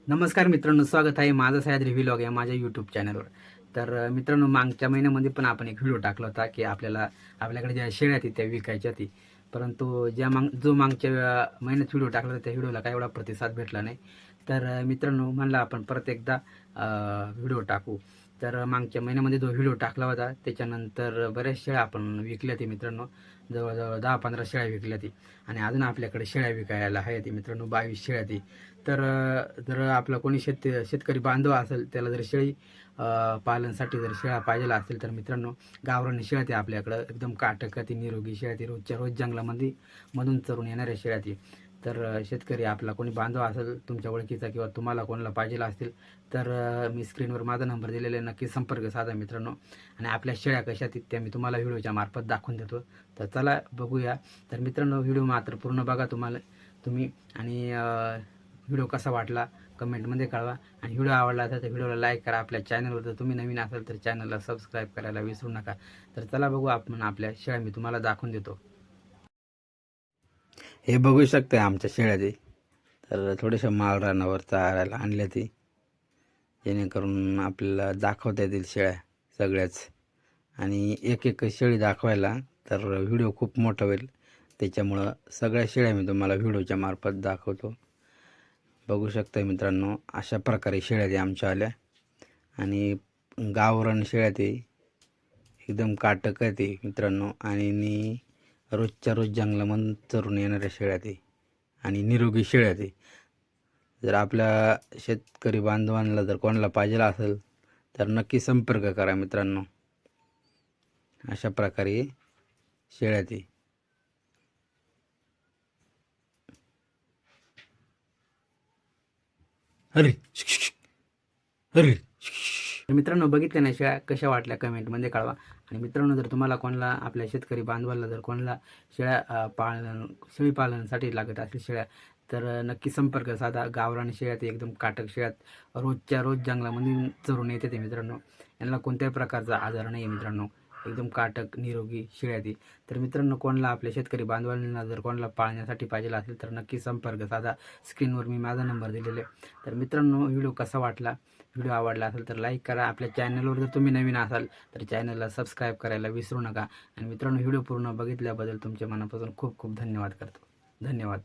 नमस्कार मित्रांनो, स्वागत आहे माझं सह्याद्री व्लॉग या माझ्या यूट्यूब चॅनलवर. तर मित्रांनो, मागच्या महिन्यामध्ये पण आपण एक व्हिडिओ टाकला होता की आपल्याकडे ज्या शेळ्या आहेत त्या विकायच्या होती. परंतु जो मागच्या महिन्यात व्हिडिओ टाकला होता त्या व्हिडिओला काही एवढा प्रतिसाद भेटला नाही. तर मित्रांनो, म्हणलं आपण परत एकदा व्हिडिओ टाकू. तर मागच्या महिन्यामध्ये जो व्हिडिओ टाकला होता त्याच्यानंतर बऱ्याच शेळ्या आपण विकल्या ती मित्रांनो. जवळजवळ 10-15 शेळ्या विकल्या ती आणि अजून आपल्याकडे शेळ्या विकायला आहे ती मित्रांनो, 22 शेळ्या ती. तर जर आपला कोणी शेतकरी बांधव असेल, त्याला जर शेळी पालनासाठी जर शेळ्या पाहिजे असेल तर मित्रांनो, गावरान शेळ्या ती आपल्याकडं एकदम काटक ती निरोगी शेळ्या ती रोजच्या रोज जंगलामध्ये मधून चरून येणाऱ्या शेळ्या ती. तर शेतकरी आपला कोणी बांधव असेल तुमच्या ओळखीचा किंवा तुम्हाला कोणाला पाहिजे असतील तर मी स्क्रीनवर माझा नंबर दिलेला आहे, नक्की संपर्क साधा मित्रांनो. आणि आपल्या शेळ्या कशा आहेत त्या मी तुम्हाला व्हिडिओच्या मार्फत दाखवून देतो. तर चला बघूया. तर मित्रांनो, व्हिडिओ मात्र पूर्ण बघा तुम्ही आणि व्हिडिओ कसा वाटला कमेंटमध्ये कळवा. आणि व्हिडिओ आवडला असेल तर व्हिडिओला लाईक करा. आपल्या चॅनलवर जर तुम्ही नवीन असाल तर चॅनलला सबस्क्राईब करायला विसरू नका. तर चला बघू आपण आपल्या शेळ्या मी तुम्हाला दाखवून देतो. हे बघू शकता आमच्या शेळ्या ते. तर थोड्याशा माळरानावर चारायला आणल्या ती, जेणेकरून आपल्याला दाखवता येतील शेळ्या सगळ्याच. आणि एक एक शेळी दाखवायला तर व्हिडिओ खूप मोठा होईल, त्याच्यामुळं सगळ्या शेळ्या मी तुम्हाला व्हिडिओच्या मार्फत दाखवतो. बघू शकता मित्रांनो, अशा प्रकारे शेळ्या ते आमच्या आल्या. आणि गावरान शेळ्या ते एकदम काटक आहे ते मित्रांनो. आणि रोजच्या रोज जंगलामधून चरून येणाऱ्या शेळ्या ते आणि निरोगी शेळ्या ते. जर आपल्या शेतकरी बांधवांना जर कोणाला पाहिजे असेल तर नक्की संपर्क करा मित्रांनो. अशा प्रकारे शेळ्या ते. अरे अरे मित्रांनो, बघितल्या ना शेळ्या कशा वाटल्या कमेंटमध्ये कळवा. आणि मित्रांनो, जर तुम्हाला कोणाला आपल्या शेतकरी बांधवाला जर कोणाला शेळी पालनासाठी लागत असतील शेळ्या तर नक्की संपर्क साधा. गावरान शेळ्या ते एकदम काटक शेळ्यात रोजच्या रोज जंगलामध्ये चरून येते ते मित्रांनो. यांना कोणत्याही प्रकारचा आजार नाही मित्रांनो, एकदम काटक निरोगी शेळ्या ती. तर मित्रांनो, कोणाला आपल्या शेतकरी बांधवांना जर कोणाला पाळण्यासाठी पाहिजे असेल तर नक्की संपर्क साधा. स्क्रीनवर मी माझा नंबर दिलेला आहे. तर मित्रांनो, व्हिडिओ कसा वाटला, व्हिडिओ आवडला असेल तर लाईक करा. आपल्या चॅनलवर जर तुम्ही नवीन असाल तर चॅनलला सबस्क्राईब करायला विसरू नका. आणि मित्रांनो, व्हिडिओ पूर्ण बघितल्याबद्दल तुमच्या मनापासून खूप खूप धन्यवाद करतो. धन्यवाद.